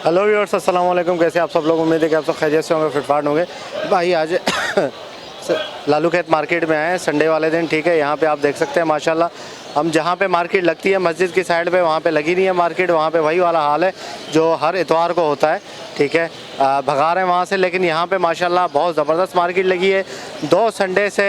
Hello viewers, अस्सलाम वालेकुम। कैसे आप सब लोग? उम्मीद है कि आप सब खैरियत से होंगे, फिटफाट होंगे। भाई आज लालू खेत मार्केट में आए हैं संडे वाले दिन, ठीक है। यहाँ पे आप देख सकते हैं माशाल्लाह हम जहाँ पे मार्केट लगती है मस्जिद की साइड पे, वहाँ पे लगी नहीं है मार्केट। वहाँ पे वही वाला हाल है जो हर इतवार को होता है, ठीक है। भगा रहे हैं वहाँ से, लेकिन यहाँ पे माशाल्लाह बहुत ज़बरदस्त मार्केट लगी है। 2 संडे से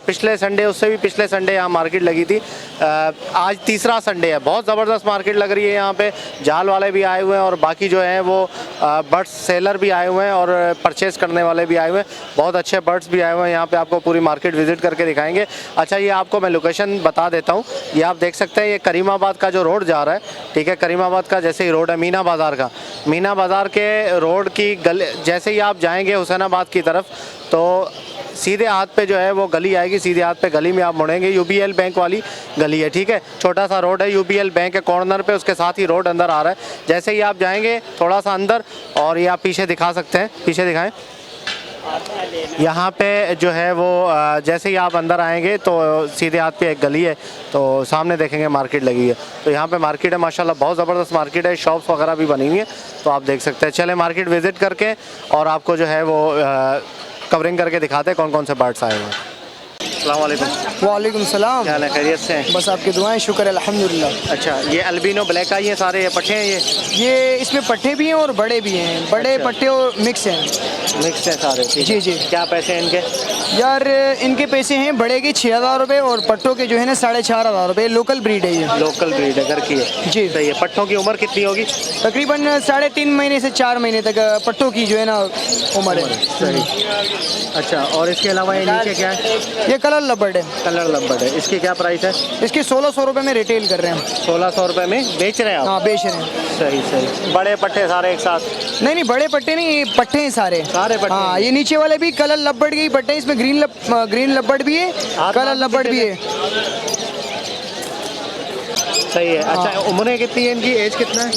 पिछले संडे, उससे भी पिछले संडे यहाँ मार्केट लगी थी। आज तीसरा संडे है, बहुत ज़बरदस्त मार्केट लग रही है। यहाँ पे जाल वाले भी आए हुए हैं और बाकी जो हैं वो बर्ड्स सेलर भी आए हुए हैं और परचेज़ करने वाले भी आए हुए हैं। बहुत अच्छे बर्ड्स भी आए हुए हैं। यहाँ पे आपको पूरी मार्केट विज़िट करके दिखाएंगे। अच्छा, ये आपको मैं लोकेशन बता देता हूँ। ये आप देख सकते हैं, ये करीमाबाद का जो रोड जा रहा है, ठीक है। करीमाबाद का जैसे ही रोड है मीना बाज़ार का, मीना बाज़ार के रोड की गली जैसे ही आप जाएंगे हुसैनाबाद की तरफ, तो सीधे हाथ पे जो है वो गली आएगी। सीधे हाथ पे गली में आप मुड़ेंगे, यूबीएल बैंक वाली गली है, ठीक है। छोटा सा रोड है, यूबीएल बैंक के कॉर्नर पे, उसके साथ ही रोड अंदर आ रहा है। जैसे ही आप जाएंगे थोड़ा सा अंदर, और ये आप पीछे दिखा सकते हैं, पीछे दिखाएं। यहाँ पे जो है वो जैसे ही आप अंदर आएंगे तो सीधे हाथ पे एक गली है, तो सामने देखेंगे मार्केट लगी है। तो यहाँ पे मार्केट है माशाल्लाह, बहुत ज़बरदस्त मार्केट है। शॉप्स वगैरह भी बनी हुई है, तो आप देख सकते हैं। चले मार्केट विज़िट करके और आपको जो है वो कवरिंग करके दिखाते हैं कौन कौन से बर्ड्स आए हुए हैं। अस्सलाम वालेकुम। वालेकुम सलाम। क्या हाल है? खैरियत से हैं? बस आपकी दुआएं, शुक्र है अल्हम्दुलिल्लाह। अच्छा, ये अल्बिनो ब्लैक आई हैं सारे, ये पट्टे हैं ये इसमें पट्टे भी हैं और बड़े भी हैं। बड़े अच्छा। पट्टे और मिक्स हैं। मिक्स हैं सारे, ठीक जी है। जी। क्या पैसे हैं इनके? यार इनके पैसे हैं बड़े के 6,000 रुपये और पट्टों के जो है ना 4,500 रुपये। लोकल ब्रीड है ये। लोकल ब्रीड है, घर की है जी। सही है। पट्टों की उम्र कितनी होगी? तकरीबन 3.5 महीने से 4 महीने तक पट्टों की जो है ना उम्र है। सही। अच्छा, और इसके अलावा ये नीचे क्या है? ये कलर लबर्ड है। कलर लंबर्ड है। इसकी क्या प्राइस है? इसके 1,600 रुपये में रिटेल कर रहे हैं। 1600 रुपये में बेच रहे हैं आप? हाँ, बेच रहे हैं। सही सही। बड़े पट्टे सारे एक साथ? नहीं, बड़े पट्टे नहीं, ये पट्टे हैं सारे। सारे पट्टे? हाँ, ये नीचे वाले भी कलर लबर्ड के ही पट्टे हैं। इसमें ग्रीन लबर्ड भी है, कलर लबर्ड भी है। सही है। अच्छा, उम्रें कितनी है इनकी? एज कितना है?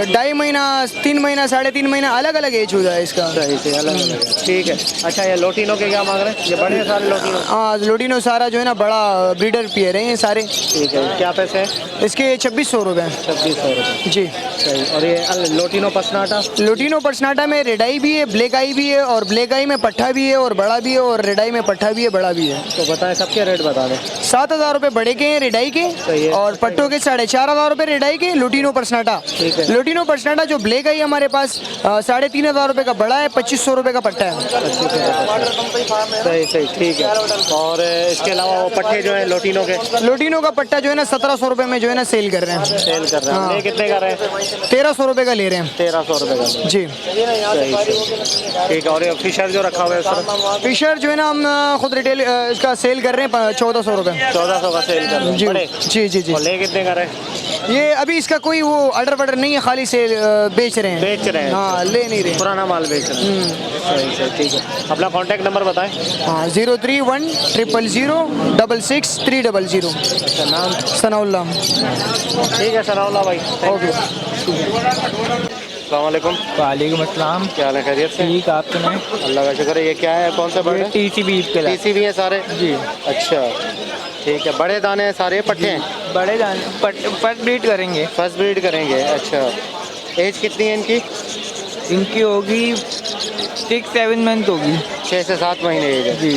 2.5 महीना, 3 महीना, 3.5 महीना, अलग अलग एज हो जाए इसका। सही से अलग अलग है, ठीक है। अच्छा, ये लोटिनो के क्या मांग रहे हैं? ये बड़े हैं सारे लोटिनो? हाँ, लोटिनो सारा जो है ना बड़ा ब्रीडर पेयर है ये सारे। ठीक है। क्या पैसे हैं इसके? 2,600 रुपये। 2,600 रुपये, जी। सही। और ये लोटिनो पसनाटा? लोटिनो पर्सनाटा में रेड आई भी है, ब्लैक आई भी है, और ब्लैक आई में पट्ठा भी है और बड़ा भी है, और रेड आई में पट्ठा भी है, बड़ा भी है। तो बताएं, सबके रेट बता दें। 7,000 रुपये बड़े के हैं रेड आई के, सही है। और पट्टों के 4,500 रुपये रेड आई के। लोटिनो पर्सनाटा, ठीक है। लोटिनो पर्सनाटा जो ब्लैक आई हमारे पास 3,500 रुपये का बड़ा है, 2,500 रुपये का पट्टा है। सही सही, ठीक है। और इसके अलावा वो पट्टे जो है लोटिनो के? लोटिनो का पट्टा जो है ना 1,700 रुपये में जो है ना सेल कर रहे हैं। सेल कर रहे हैं। ये कितने का रहे हैं? 1,300 रुपये का ले रहे हैं। 1,300 रुपये का? जी। सही, ठीक है। और ये फिशर जो रखा हुआ है उसका? फिशर जो है ना हम खुद रिटेल इसका सेल कर रहे हैं 1,400 रुपये। 1,400 का सेल कर रहे हैं? जी बड़े? जी जी जी। और ले कितने का रहे? ये अभी इसका कोई वो ऑर्डर वर्डर नहीं है, खाली सेल बेच रहे हैं। बेच रहे हैं? हाँ, ले नहीं रहे। पुराना माल बेच रहे हैं। सही सही, ठीक है। अपना कॉन्टैक्ट नंबर बताएं। हाँ, 031 000 66 300। अच्छा, नाम? सनाउल्ला। ठीक है सनाउल्ला भाई, ओके। अस्सलाम वालेकुम। वालेकुम अस्सलाम। क्या हाल है? खैरियत से? ठीक, आप सुनाएं? अल्लाह का शुक्र है। ये क्या है, कौन सा बर्ड है? TCB के लिए। TCB है सारे? जी। अच्छा, ठीक है। बड़े दाने हैं सारे, पट्टे हैं? बड़े फर्स्ट ब्रीड करेंगे। फर्स्ट ब्रीड करेंगे। अच्छा, एज कितनी है इनकी? इनकी होगी 6-7 मंथ होगी। 6 से 7 महीने एज है। जी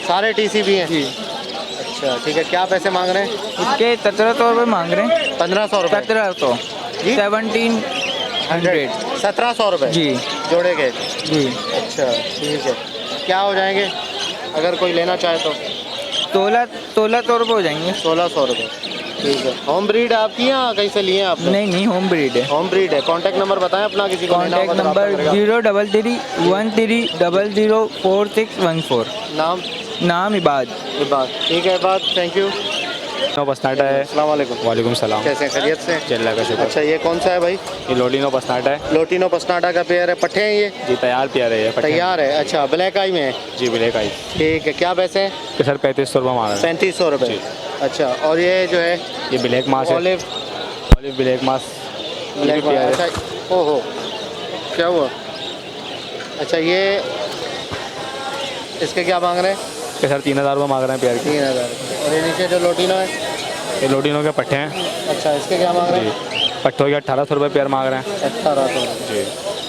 सारे TCB हैं? जी। अच्छा, ठीक है। क्या पैसे मांग रहे हैं? इसके 1,700 रुपये मांग रहे हैं। 1,500 रुपये? 1,700। जी? 1,700। 1,700 रुपये जी जोड़े के? जी। अच्छा, ठीक है। क्या हो जाएंगे अगर कोई लेना चाहे तो? 1,600 रुपये हो जाएंगे। 1,600 रुपये, ठीक है। होम ब्रीड आपकी या कहीं से लिए हैं आपने? नहीं, होम ब्रीड है। होम ब्रीड है। कॉन्टैक्ट नंबर बताएं अपना, किसी को लेना कॉन्टैक्ट होगा तो नंबर आपका करेगा। 033 13 00 4614। नाम? नाम इबाद। इबाद, ठीक है इबाद, थैंक यू। पसनाटा है। अस्सलाम वालेकुम। वालेकुम सलाम। कैसे हैं? खैरियत से? अल्लाह का शुक्र। अच्छा, ये कौन सा है भाई? ये लोटिनो पसनाटा है। लोटिनो पसनाटा का पेयर है। पट्टे हैं ये? जी, तैयार प्यार है ये। तैयार है। अच्छा, ब्लैक आई में है? जी, ब्लैक आई। ठीक है। क्या पैसे हैं? कि सर 3,500 रुपये मांग रहे हैं। 3,500 रुपये। अच्छा, और ये जो है ये ब्लैक मास है। ऑलिव? ऑलिव ब्लैक मास। ब्लैक प्यार है। अच्छा, ओहो, क्या हुआ? अच्छा, ये इसके क्या मांग रहे हैं? कि सर 3,000 रुपये मांग रहे हैं प्यार के। 3,000। और ये नीचे जो लोटिनो है? ये लोटिनो के पट्टे हैं। अच्छा, इसके क्या मांग रहे हैं? पट्टों के 1800 रुपये पेयर मांग रहे हैं 1800 जी।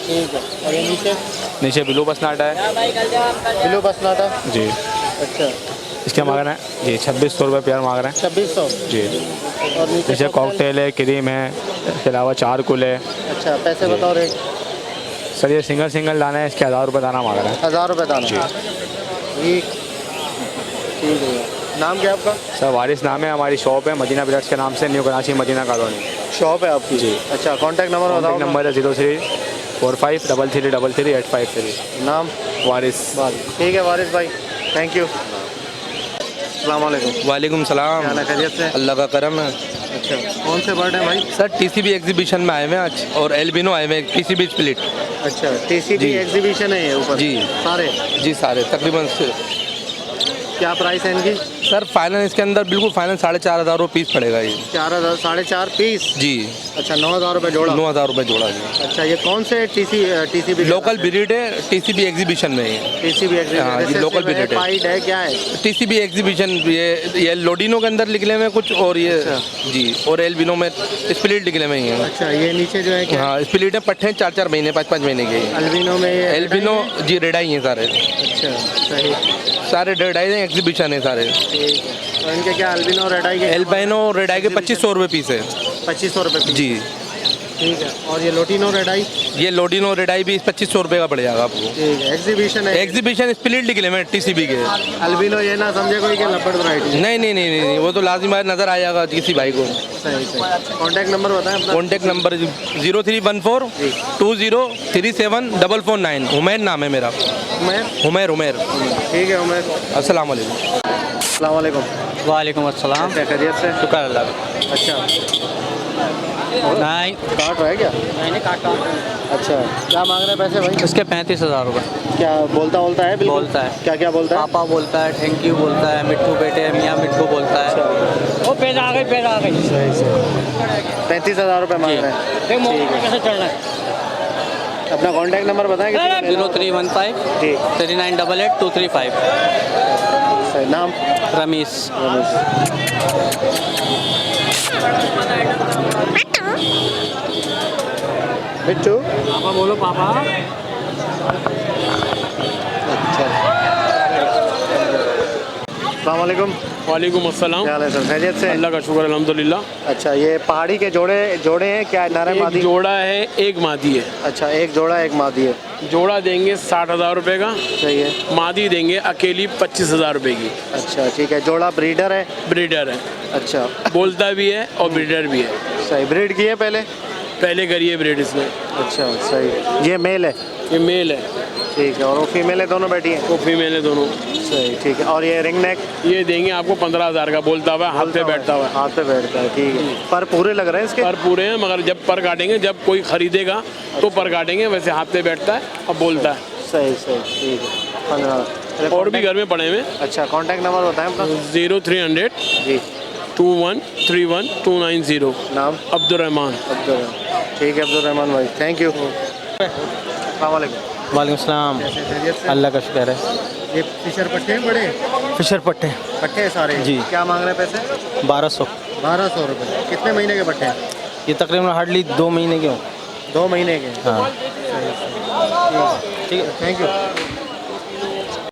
ठीक है। और ये नीचे नीचे ब्लू बसनाटा है ब्लू बसनाटा। जी, अच्छा इसके मांग रहे हैं जी 2600 रुपये पेयर मांग रहे हैं 2600। जी। और नीचे नीचे कॉकटेल है, क्रीम है, इसके अलावा चारकुल है। अच्छा पैसे बताओ रेट। सर ये सिंगल दाना है, इसके 1000 रुपये दाना मांग रहे हैं 1000 रुपये दाना। जी। ठीक ठीक है। नाम क्या है आपका? सर वारिस नाम है, हमारी शॉप है मदीना ब्रेड्स के नाम से, न्यू कराची मदीना कॉलोनी। शॉप है आपकी? जी। अच्छा कॉन्टैक्ट नंबर बताओ। नंबर है 034533333853। नाम? वारिस। ठीक है वारिस भाई, थैंक यू। अस्सलाम वालेकुम। वालेकुम सलाम। क्या हाल है, खैरियत से? अल्लाह का करम है। अच्छा कौन से बर्ड है भाई? सर टीसीबी एग्जीबिशन में आए हुए हैं आज, और एल्बिनो आए हुए हैं, टीसीबी स्प्लिट। अच्छा टीसीबी जी। एग्जीबिशन है ये ऊपर? जी। सारे? जी सारे तकरीबन क्या प्राइस है इनकी? सर फाइनल इसके अंदर बिल्कुल फाइनल 4500 रुपये पीस पड़ेगा ये। 4000 4.5 पीस? जी। अच्छा 9000 रुपये जोड़ा? 9000 रुपये जोड़ा जी। अच्छा ये कौन से टीसीबी? लोकल ब्रीड है, टीसीबी एग्जीबिशन में है। टीसीबी हाँ, ये local breed है। पाइड है क्या है? टीसीबी एग्जीबिशन ये लोडिनो के अंदर निकले हुए हैं कुछ, और ये जी, और एल्बिनो में स्प्लिट निकले हुए हैं। अच्छा ये नीचे जो है क्या? हाँ स्प्लिट है, पट्टे 4-4 महीने 5-5 महीने के। अल्बिनो में ये एल्बिनो जी रेडाई हैं सारे, अच्छा सही। सारे रेडाई हैं, एग्जीबिशन है सारे। ठीक है। तो इनके क्या अल्बिनो और रेडाई के? एल्बिनो रेडाई के 2500 रुपये पीस है 2500 रुपये पीस। जी। ठीक है। और ये लोटिनो रेडाई? ये लोडिनो रेडाई भी 2500 रुपये का पड़ जाएगा आपको। ठीक है। एग्जीबिशन है? एग्जीबिशन स्प्लिट निकले में टीसीबी के। अल्बिनो ये ना समझे कोई कि लपड़ वैरायटी? नहीं, वो तो लाजिम नज़र आ जाएगा किसी भाई को। सही सही। कॉन्टैक्ट नंबर बताएं अपना। Contact number 031420374449। उमैर नाम है मेरा। उमैर? उमैर। ठीक है उमैर। अस्सलाम वालेकुम। अस्सलाम वालेकुम। वालेकुम अस्सलाम। क्या खैरियत से? शुक्र अल्लाह का। अच्छा नहीं काट रहा है क्या? मैंने काटा। अच्छा क्या मांग रहे हैं पैसे भाई? इसके 35,000 रुपये। क्या बोलता है? बिल्कुल बोलता है। क्या क्या बोलता है? पापा बोलता है, थैंक यू बोलता है, मिट्ठू बेटे मियाँ मिट्ठू बोलता है। वो पैदा आ गई। सही सही। 35,000 रुपये मांग रहे हैं। ठीक है। कैसे चल रहा है? अपना कॉन्टैक्ट नंबर बताएं। 0315 जी 3988 235। सही। नाम? रमीश। बिट्टू? पापा बोलो पापा। अच्छा। अस्सलाम वालेकुम। वालेकुम अस्सलाम। क्या हाल है सर, खैरियत से? अल्लाह का शुक्र अल्हम्दुलिल्लाह। अच्छा ये पहाड़ी के जोड़े हैं क्या? नर एक मादी? जोड़ा है, एक मादी है। अच्छा एक जोड़ा एक मादी है। जोड़ा देंगे 60,000 रुपये का, सही है। मादी देंगे अकेली 25,000 रुपये की। अच्छा ठीक है। जोड़ा ब्रीडर है? ब्रीडर है, अच्छा बोलता भी है और ब्रीडर भी है। सही। ब्रीड की है पहले? पहले करिए ब्रीड इसमें। अच्छा सही। ये मेल है? ये मेल है, ठीक है। और वो फीमेल है? दोनों बैठी हैं? वो फीमेल है दोनों। सही ठीक है। और ये रिंग नेक? ये देंगे आपको 15,000 का, बोलता हुआ हाथ पे बैठता हुआ। हाथ पे बैठता है, ठीक है। पर पूरे लग रहे हैं इसके? पर पूरे हैं, मगर जब पर काटेंगे, जब कोई खरीदेगा तो पर काटेंगे, वैसे हाथ पे बैठता है और बोलता है। सही सही ठीक है। 15। और भी घर में पड़े हुए। अच्छा कॉन्टैक्ट नंबर बताएं अपना। 0300 जी 2131 नाम? अब्दुलरहमान। अब्दुल। ठीक है अब्दुल रहमान भाई, थैंक यू। अस्सलाम वालेकुम। वालेकुम सलाम। कैसे खैरियत से? अल्लाह का शुक्र है। ये फिशर पट्टे हैं बड़े? फिशर पट्टे पट्टे हैं सारे? जी। क्या मांग रहे हैं पैसे? 1200। 1200 रुपये। कितने महीने के पट्टे हैं? ये तकरीबन हार्डली 2 महीने के हो। 2 महीने के? हाँ ठीक है थैंक यू।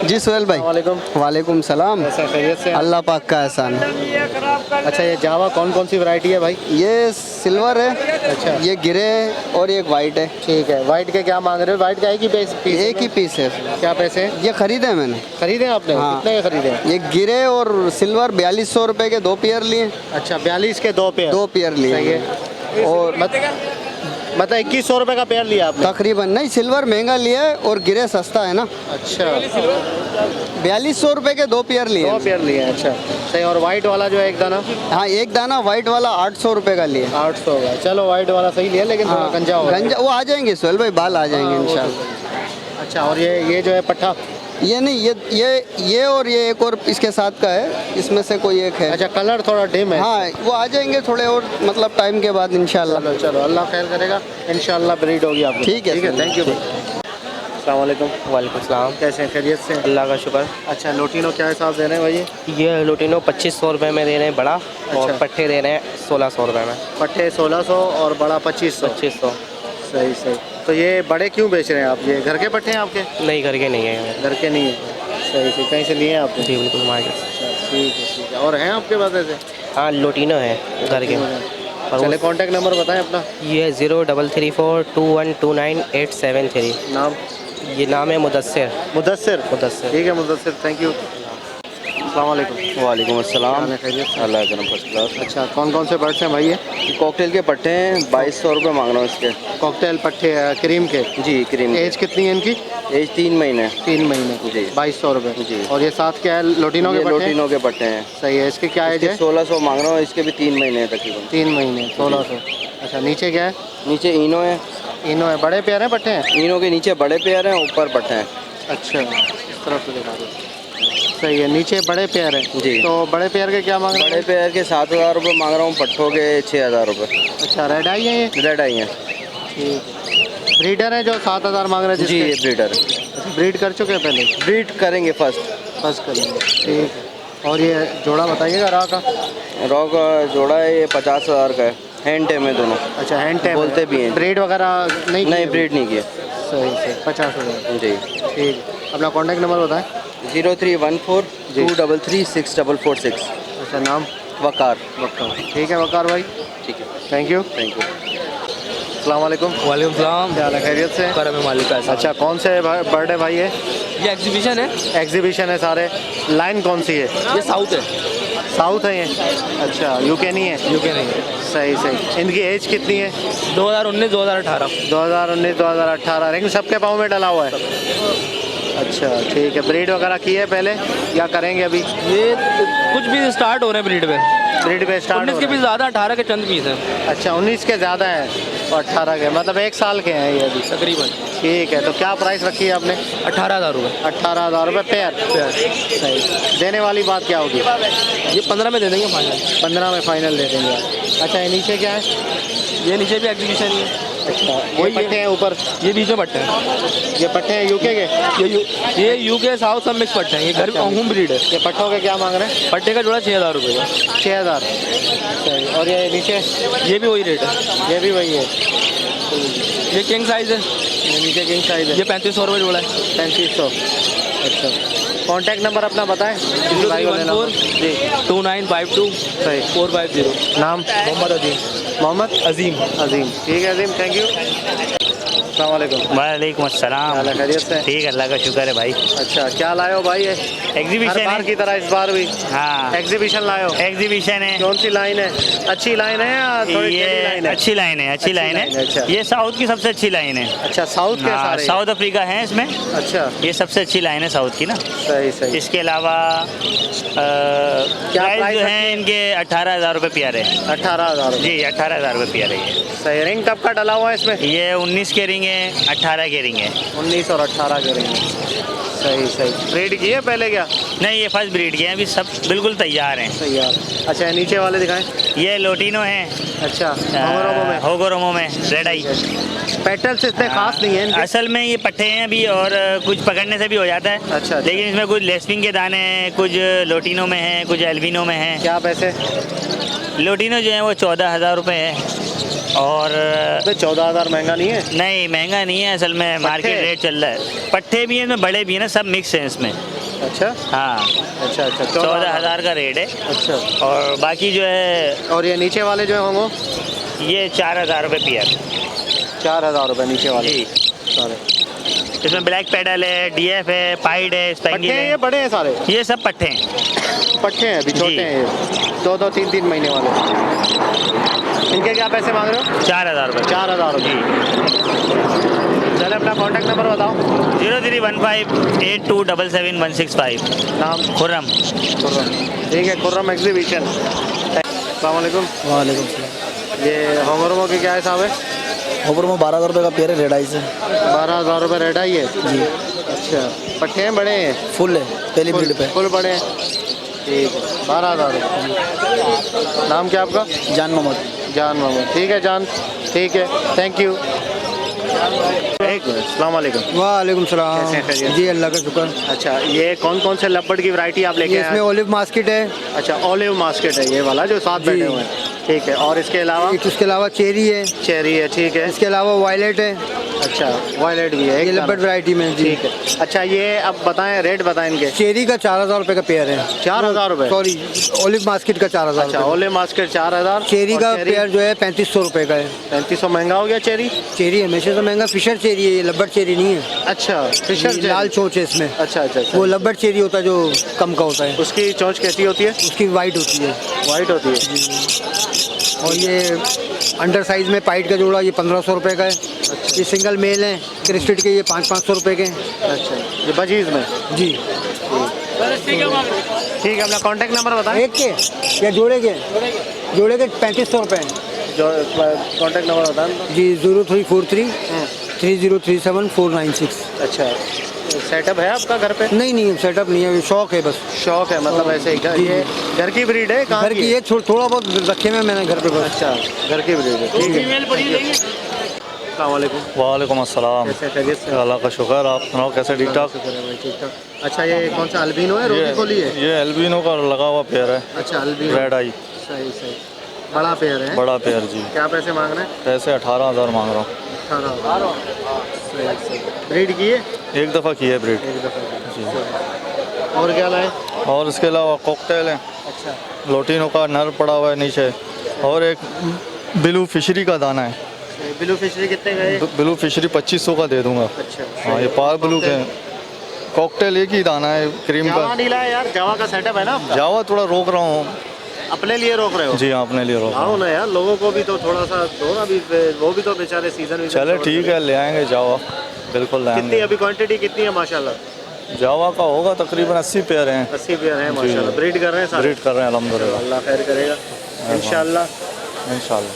जी सोहेल भाई। वालेकुम। वालेकुम सलाम। कैसा खैरियत से? अल्लाह पाक का एहसान। अच्छा ये जावा कौन कौन सी वैरायटी है भाई? ये सिल्वर है, अच्छा ये गिरे है, और एक वाइट है। ठीक है। वाइट के क्या मांग रहे हो? वाइट का एक ही पीस? एक ही पीस है। क्या पैसे हैं? ये खरीदे हैं मैंने। खरीदे आपने? हाँ। कितने के खरीदे हैं? ये गिरे और सिल्वर 4200 रुपये के 2 पेयर लिए। अच्छा 42 के 2 पेयर? 2 पेयर लिए। सही है। और मतलब 2100 रुपये का पेयर लिया आपने? तकरीबन नहीं, सिल्वर महंगा लिया है और गिरे सस्ता है ना। अच्छा 4200 रुपये के 2 पेयर लिए। 2 पेयर लिए हैं, अच्छा सही। और वाइट वाला जो है एक दाना? हाँ एक दाना वाइट वाला 800 रुपये का लिए। 800 का। चलो वाइट वाला सही लिया, लेकिन थोड़ा गंजा होगा। गंजा वो आ जाएंगे सोहेल भाई, बाल आ जाएंगे इंशाल्लाह। अच्छा और ये जो है पट्ठा? ये नहीं, ये और ये एक और इसके साथ का है, इसमें से कोई एक है। अच्छा कलर थोड़ा डिम है? हाँ वो आ जाएंगे थोड़े और मतलब टाइम के बाद इंशाल्लाह। चलो चलो अल्लाह खैर करेगा, इंशाल्लाह ब्रीड होगी आपकी। ठीक है, ठीक है सर। Thank you. अस्सलाम वालेकुम। वालेकुम सलाम। कैसे हैं, खैरियत से हैं? अल्लाह का शुक्र। अच्छा, लोटिनो क्या हिसाब दे रहे हैं भाई? ये लोटिनो 2500 रुपये में दे रहे हैं बड़ा, और अच्छा। पट्टे दे रहे हैं 1600 रुपये में। पट्टे 1600 और बड़ा 2500। 2500। सही सही। तो ये बड़े क्यों बेच रहे हैं आप? ये घर के पट्टे हैं आपके? नहीं, घर के नहीं है। घर के नहीं है। सही सही। कहीं से लिए हैं आपने? जी बिल्कुल मार्केट। अच्छा, ठीक है ठीक है। और हैं आपके पास ऐसे? हाँ, लोटिनो है घर के। और चले कॉन्टैक्ट नंबर बताएं अपना। ये 03342129 नाम? ये नाम है मुदस्सिर। मुदस्सिर। मुदस्सिर। ठीक है मुदस्सिर, थैंक यू। अस्सलाम वालेकुम। वालेकुम अस्सलाम। खैरियत से? अल्लाह करम फर्स्ट क्लास। अच्छा, कौन कौन से बर्ड्स हैं भाई ये? कॉकटेल के पट्टे हैं, 2200 रुपये मांग रहा हूँ इसके। कॉकटेल पट्टे क्रीम के? जी क्रीम। एज कितनी है इनकी? एज 3 महीने। 3 महीने। जी। 2200 रुपये। जी। और ये साथ क्या है, लोटिनो के ये पट्टे हैं? लोटिनो के पट्टे हैं। सही है। इसकी क्या एज है? 1600 मांग रहा हूँ, इसके भी 3 महीने हैं तकरीबन। 3 महीने 1600। अच्छा, नीचे क्या है? नीचे इनो है। इनो है। बड़े प्यारे पट्टे हैं? इनो के नीचे बड़े पेयर हैं, ऊपर पट्टे हैं। अच्छा, इस तरफ से दिखा दो। सही है, नीचे बड़े पेयर हैं। जी। तो बड़े पेयर के क्या मांग रहे बड़े हैं? पेयर के 7000 रुपये मांग रहा हूँ, पट्टों के 6000 रुपये। अच्छा, रेड आई है ये? रेड आई हैं। ठीक। ब्रीडर है जो 7000 मांग रहे हैं जी, ये जिसके? ब्रीडर है। ब्रीड कर चुके हैं पहले? ब्रीड करेंगे फर्स्ट। बस करेंगे। ठीक है। और ये जोड़ा बताइएगा राह का। रॉ का जोड़ा है, ये 50,000 का है। हैंड टेम है दोनों। अच्छा, हैंड टैप बोलते भी हैं। ब्रीड वगैरह नहीं? नहीं, ब्रीड नहीं किए। सही सही। 50,000। जी। ठीक है। अपना कॉन्टैक्ट नंबर बताएं। 0314236446। अच्छा, नाम? वकार। वकार। ठीक है वकार भाई, ठीक है, थैंक यू। Thank you. अस्सलाम वालेकुम। वालेकुम सलाम। क्या हाल है, खैरियत से? करम मालिक का। अच्छा, कौन से बर्ड है भाई ये? ये एग्जीबिशन है। एग्जीबिशन है सारे। लाइन कौन सी है? ये साउथ है। साउथ है ये? अच्छा, यूके नहीं है? यूके नहीं है। सही सही। इनकी एज कितनी है? 2019 2018। 2019 2018। रिंग सबके पाँव में डला हुआ है? अच्छा, ठीक है। ब्रीड वगैरह की है पहले या करेंगे अभी? ये कुछ भी स्टार्ट हो रहे हैं ब्रीड पे। ब्रीड पे स्टार्ट 19 के भी ज़्यादा, 18 के चंद पीस हैं अच्छा, 19 के ज़्यादा हैं और 18 के, मतलब 1 साल के हैं ये अभी तकरीबन। ठीक है। तो क्या प्राइस रखी है आपने? 18,000 रुपये। 18,000 रुपये पेयर। सही। देने वाली बात क्या होगी? ये 15 में दे देंगे फाइनल। 15 में फाइनल दे देंगे। अच्छा, ये नीचे क्या है? ये नीचे भी एग्जीबिशन ही है। अच्छा, ये पट्टे हैं ऊपर? ये बीच में पट्टे हैं। ये पट्टे हैं यूके के? ये यूके साउथ सब मिक्स पट्टे हैं। ये घर होम ब्रीड है। ये पट्टों के क्या मांग रहे हैं? पट्टे का जोड़ा 6,000 रुपये का। 6,000। सही। और ये नीचे? ये भी वही रेट है। ये भी वही है? ये किंग साइज़ है। ये नीचे किंग साइज है? ये 3500 रुपये जोड़ा है। 3500। अच्छा, कॉन्टैक्ट नंबर अपना बताएं। किसी भाई को लेना हो। 2952 सही। 450। नाम? मोहम्मद अजीम। मोहम्मद अजीम। अजीम। ठीक है अजीम, थैंक यू। अस्सलाम वालेकुम। वालेकुम अस्सलाम। क्या हाल है, खैरियत से? ठीक है, अल्लाह का शुक्र है भाई। अच्छा, क्या लाए हो भाई? ये एग्जीबिशन हर बार है। की तरह इस बार भी हाँ, एग्जीबिशन लाए हो? एग्जीबिशन है। कौन सी लाइन है? अच्छी लाइन है या थोड़ी टेढ़ी ये लाइन है? अच्छी लाइन है, अच्छी लाइन लाइन है, अच्छा। है। ये साउथ की सबसे अच्छी लाइन है। अच्छा, साउथ के हाँ, सारे? साउथ अफ्रीका है इसमें। अच्छा, ये सबसे अच्छी लाइन है साउथ की ना। सही सही। इसके अलावा प्राइस प्राइस जो है इनके 18,000 रुपये पेयर है। 18,000। जी, 18,000 रुपये पेयर है ये। सही। रिंग कब का डला हुआ है इसमें? ये 19 के रिंग है, 18 के रिंग है। 19 और 18 के रिंग। सही सही। ब्रीड की है पहले क्या? नहीं, ये फर्स्ट ब्रीड के हैं, अभी सब बिल्कुल तैयार हैं। सही यार। अच्छा, नीचे वाले दिखाएं। ये लोटिनो है। अच्छा, होगोरोमो में? होगोरोमो में रेड आई। पेटल्स इतने खास नहीं है इनके? असल में ये पट्टे हैं अभी, और कुछ पकड़ने से भी हो जाता है। अच्छा। लेकिन इसमें कुछ लेस्पिंग के दाने हैं, कुछ लोटिनो में हैं, कुछ एल्बिनो में हैं। क्या पैसे? लोटिनो जो है वो 14,000 रुपये है। और 14,000 महंगा नहीं है? नहीं, महंगा नहीं है, असल में मार्केट रेट चल रहा है। पट्टे भी हैं इसमें, बड़े भी हैं ना, सब मिक्स हैं इसमें। अच्छा हाँ, अच्छा। अच्छा, 14,000 का रेट है। अच्छा। और बाकी जो है और ये नीचे वाले जो होंगे? ये 4,000 रुपये पेयर। 4,000 रुपये नीचे वाले जी। सारे? इसमें ब्लैक पेडल है, डीएफ है, पाइड है, पट्टे स्पैंगिल हैं ये? है। बड़े हैं सारे? ये सब पट्टे हैं। पट्टे हैं अभी, छोटे जी। हैं ये, 2-2 3-3 महीने वाले। इनके क्या पैसे मांग रहे हो? 4,000 रुपये। 4,000 रुपये। चले, अपना कॉन्टैक्ट नंबर बताओ। 031582777165। नाम? खुर्रम। खुर्रम। ठीक है, खुर्रम एग्जीबिशन। अस्सलाम वालेकुम। वालेकुम सलाम। ये होगोरोमो की क्या हिसाब है? ऊपर में 12,000 रुपये का पेयर है, रेड आई से। 12,000 रुपये रेड आई है? जी। अच्छा, पट्टे हैं बड़े हैं? फुल है, पहली ब्रीड पे। फुल बड़े हैं। ठीक है, 12,000 रुपये। नाम क्या आपका? जान मोहम्मद। जान मोहम्मद। ठीक है जान, ठीक है, थैंक यू। अस्सलाम वालेकुम। वालेकुम सलाम। कैसे हैं, खैरियत? जी अल्लाह का शुक्र। अच्छा, ये कौन कौन से लब्बड़ की वैरायटी आप लेके ये आए इसमें हैं? ओलिव मास्केट है, अच्छा, ऑलिव मास्केट है ये वाला जो साथ जी। बैठे हुए हैं, ठीक है। और इसके अलावा एक उसके अलावा चेरी है, चेरी है, ठीक है। इसके अलावा वायलेट है, अच्छा, वायलेट भी है, ये एक लब्बड़ दाना। वैरायटी में जी। ठीक है। अच्छा, ये अब बताएं, रेट बताएं इनके। चेरी का 4000 रुपये का पेयर है। 4000 रुपये? सॉरी, ओलिव मास्केट का 4000 अच्छा, रुपये। Olive market 4000। चेरी और का पेयर जो है 3500 रुपये का है। 3500 महंगा हो गया चेरी। चेरी हमेशा से महंगा, फिशर चेरी है ये, लब्बड़ चेरी नहीं है। अच्छा, फिशर ये चेरी। लाल चोंच है इसमें। अच्छा अच्छा अच्छा। वो लब्बड़ चेरी होता है जो कम का होता है, उसकी चोंच कैसी होती है? उसकी वाइट होती है। वाइट होती है। और ये अंडर साइज में पाइट का जोड़ा, ये 1500 रुपये का है। ये सिंगल मेल है क्रिस्टेड के, ये 500 रुपये के हैं। अच्छा, ये बजीज में। जी। ठीक है, अपना कांटेक्ट नंबर बताएं। एक के या जोड़े के? जोड़े के 3500 रुपये हैं। जो कांटेक्ट नंबर बताएं। जी 0343 3037 496। अच्छा, सेटअप है आपका घर पे? नहीं नहीं, सेटअप नहीं है, शौक है बस। शौक है, मतलब ऐसे ही जी, ये घर की ब्रीड है? कहाँ घर की ये थोड़ा बहुत रखे में मैंने घर पे बस। अच्छा, घर की ब्रीड है, ठीक है। अस्सलाम वालेकुम। वालेकुम अस्सलाम। कैसे, खैरियत से? अल्लाह का शुक्र, आप सुनाओ कैसे? ठीक ठाक। शुक्र है भाई, ठीक ठाक। अच्छा, ये कौन सा अल्बिनो है? रोटी खोली है? ये एल्बिनो का लगा हुआ पेयर है, अच्छा, अल्बिनो। रेड आई, सही सही। बड़ा पेयर है? बड़ा पेयर जी। क्या पैसे मांग रहे हैं? पैसे 18,000 मांग रहा हूँ। 18,000। सही सही। ब्रीड की है? एक दफ़ा की है ब्रीड एक दफ़ा जी। और क्या लाए? और इसके अलावा कॉकटेल है, अच्छा, लोटिनो का नर पड़ा हुआ है नीचे, और एक ब्लू फिशरी का दाना है। ब्लू फिशरी कितने का है? ब्लू फिशरी 2500 का दे दूंगा। अच्छा, हाँ, ये पार ब्लू के कॉकटेल एक ही दाना है, क्रीम जावा का। नहीं लाया यार? जावा का सेटअप है ना आपका? जावा थोड़ा रोक रहा हूँ अपने लिए रोक रहे हो? जी, अपने लिए रोक रहा लाओ हूँ। ना यार, लोगों को भी तो थोड़ा सा दो ना, भी वो भी तो बेचारे सीजन। चले ठीक है, ले आएंगे जावा, बिल्कुल कितनी लाएंगे। अभी क्वांटिटी कितनी है माशाल्लाह? जावा का होगा तकरीबन 80 पेयर हैं। 80 पेयर है माशाल्लाह। ब्रीड कर रहे हैं सारे? ब्रीड कर रहे हैं अल्हम्दुलिल्लाह। अल्लाह खैर करेगा इंशाल्लाह। इंशाल्लाह,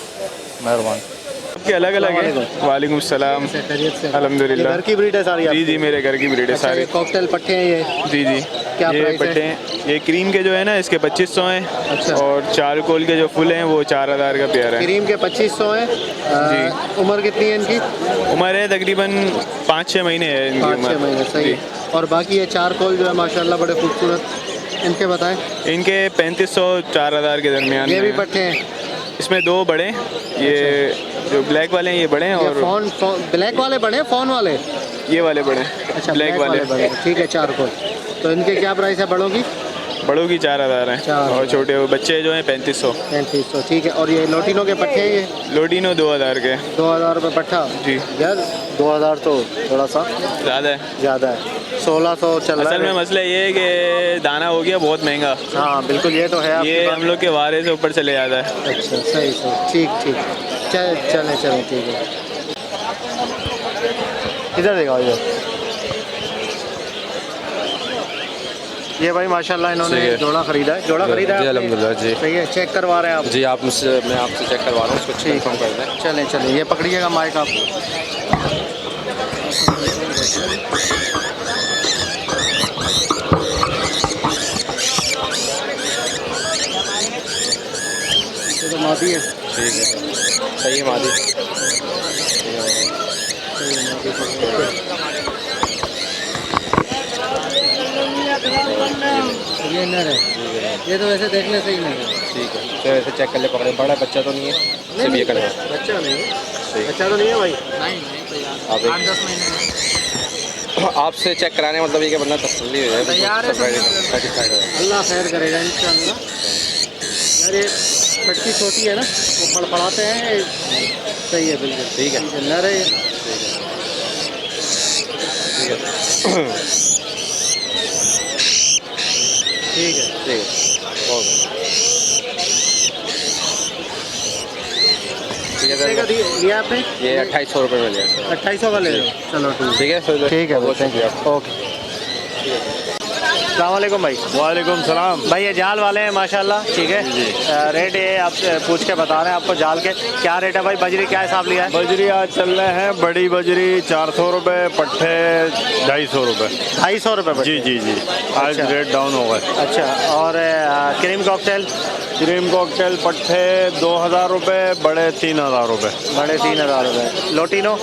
मेहरबानी। सबके अलग अलग है। वालेकुम सलाम। खैरियत से? अल्हम्दुलिल्लाह। घर की ब्रीड है सारी? जी जी, मेरे घर की ब्रीड है अच्छा, सारी। ये कॉकटेल पट्टे हैं ये? जी जी। क्या ये प्राइस है? पट्टे हैं, ये क्रीम के जो है ना, इसके 2500 हैं। अच्छा। और चारकोल के जो फुल हैं वो 4000 का पेयर है। क्रीम के 2500 है। जी। उम्र कितनी है इनकी? उम्र है तकरीबन 5-6 महीने है इनकी 5-6 उम्र। महीने, सही जी। है। और बाकी ये चारकोल जो है माशाल्लाह बड़े खूबसूरत, इनके बताएं। इनके 3500-4000 के दरमियान ये भी में। पट्टे हैं? इसमें 2 बड़े, ये जो ब्लैक वाले हैं ये बड़े हैं, ये और फोन ब्लैक वाले बड़े हैं, फोन वाले? ये वाले बड़े। अच्छा, ब्लैक वाले बड़े हैं, ठीक है। चारकोल, तो इनके क्या प्राइस है बड़ों की? बड़ों की 4000 है, 4000। और छोटे वो बच्चे जो हैं 3500। 3500, ठीक है। और ये लोटिनो के पट्टे हैं ये? लोडिनो 2000 के। 2000 रुपये पट्टा? जी। यार 2000 तो थोड़ा सा ज़्यादा है। ज़्यादा है। 1600 चल रहा असल में है। मसला ये है कि दाना हो गया बहुत महंगा। हाँ बिल्कुल, ये तो है आपकी ये बात। हम लोग के वारे से ऊपर चले जाता है। अच्छा, सही सही, ठीक ठीक। चलें ठीक है। इधर दिखाओ ये भाई माशाल्लाह इन्होंने जोड़ा खरीदा है। जोड़ा खरीदा है जी आपने? अल्हम्दुलिल्लाह जी। सही है, चेक करवा रहे हैं आप? जी, आप मुझसे, मैं आपसे चेक करवा रहा हूँ, उसको ठीक कन्फर्म कर दें। चलें चलें, ये पकड़िएगा माइक आप। ये तो मादी है। ठीक है, सही है मादी। ये नर है, ये तो वैसे देखने से ही नर है। ठीक है, तो ऐसे चेक कर ले, पकड़े। बड़ा बच्चा तो नहीं है? सिर्फ ये कलर है। बच्चा नहीं है? बच्चा तो नहीं है भाई? आप 8-10 महीने आपसे चेक कराने मतलब ये कि बंदा तसल्ली हो जाए, तैयार है, सेटिस्फाइड हो जाए। अल्लाह खैर करेगा इंशाअल्लाह। यार ये पट्टी छोटी है ना, वो फड़फड़ाते हैं। सही है, बिल्कुल ठीक है। नर है ये। ठीक है, ठीक है। ठीक है, ओके। ठीक है कितने का सर, दिया आपने? ये 2800 रुपये में लिया सर। 2800 का ले लो। चलो ठीक है सर, ठीक है, बहुत शुक्रिया। ओके। अस्सलाम वालेकुम भाई। वालेकुम सलाम। भाई ये जाल वाले हैं माशाल्लाह, ठीक है। रेट ये आप पूछ के बता रहे हैं आपको जाल के। क्या रेट है भाई? बजरी क्या हिसाब लिया है? बजरी आज चल रहे हैं, बड़ी बजरी 400 रुपये, पट्टे 250 रुपये। 250 रुपये? जी जी जी, आज अच्छा। रेट डाउन हो गए। अच्छा, और क्रीम कॉकटेल? क्रीम कॉकटेल पट्टे 2000 रुपये, बड़े 3000 रुपये। बड़े 3000 रुपये। लोटिनो?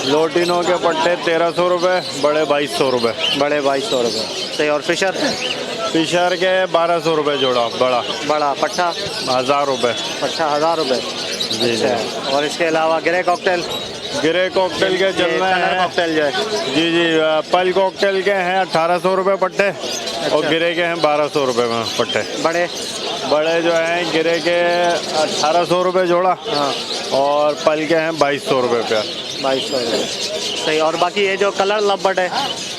लोटिनो के पट्टे 1300 रुपये, बड़े 2200 रुपये। बड़े 2200 रुपये। सही। और फिशर? फिशर के 1200 रुपये जोड़ा, बड़ा। बड़ा पट्टा? 1000 रुपये। पट्टा 1000 रुपये। जी जी। और इसके अलावा ग्रे कॉकटेल? ग्रे कॉकटेल के चल रहे हैं कॉकटेल जो है। जी जी, पल कॉकटेल के हैं 1800 रुपये पट्टे। और गिरे के हैं 1200 रुपये में पट्टे। बड़े? बड़े जो हैं गिरे के 1800 रुपये जोड़ा। हाँ। और पल के हैं 2200 रुपये पे। 2200 रुपये। सही। और बाकी ये जो कलर लब्बट है?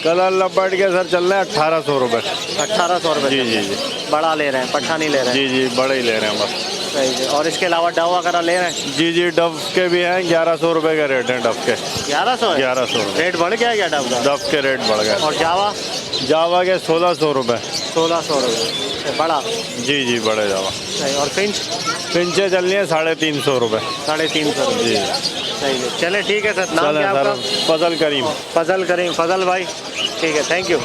कलर लब्बट के सर चल रहे हैं 1800 रुपये। 1800 रुपये? जी जी जी। बड़ा ले रहे हैं, पट्टा नहीं ले रहे हैं? जी जी, बड़े ही ले रहे हैं बस। सही है। और इसके अलावा डव वगैरह ले रहे हैं? जी जी, डव के भी हैं 1100 रुपये का रेट है डव के। 1100? 1100 रुपये। रेट बढ़ गया क्या डव का? डव के रेट बढ़ गए। और जावा? जावा के 1600 रुपये। 1600 रुपये। बड़ा? जी जी, बड़े जावा। सही। और फिंच? फिंचे चल रही है 350 रुपये। 350 रुपये। जी। सही है। चले ठीक है सर। नाम चलें क्या सर, आपका? फजल करीम। फजल करीम। फजल भाई ठीक है, थैंक यू।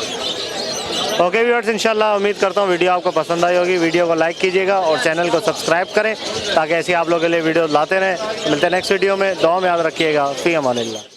ओके व्यूअर्स, इंशाल्लाह उम्मीद करता हूँ वीडियो आपको पसंद आई होगी। वीडियो को लाइक कीजिएगा और चैनल को सब्सक्राइब करें ताकि ऐसी आप लोगों के लिए वीडियो लाते रहें। मिलते हैं नेक्स्ट वीडियो में। दुआ में याद रखिएगा। फ़ी अमानिल्लाह।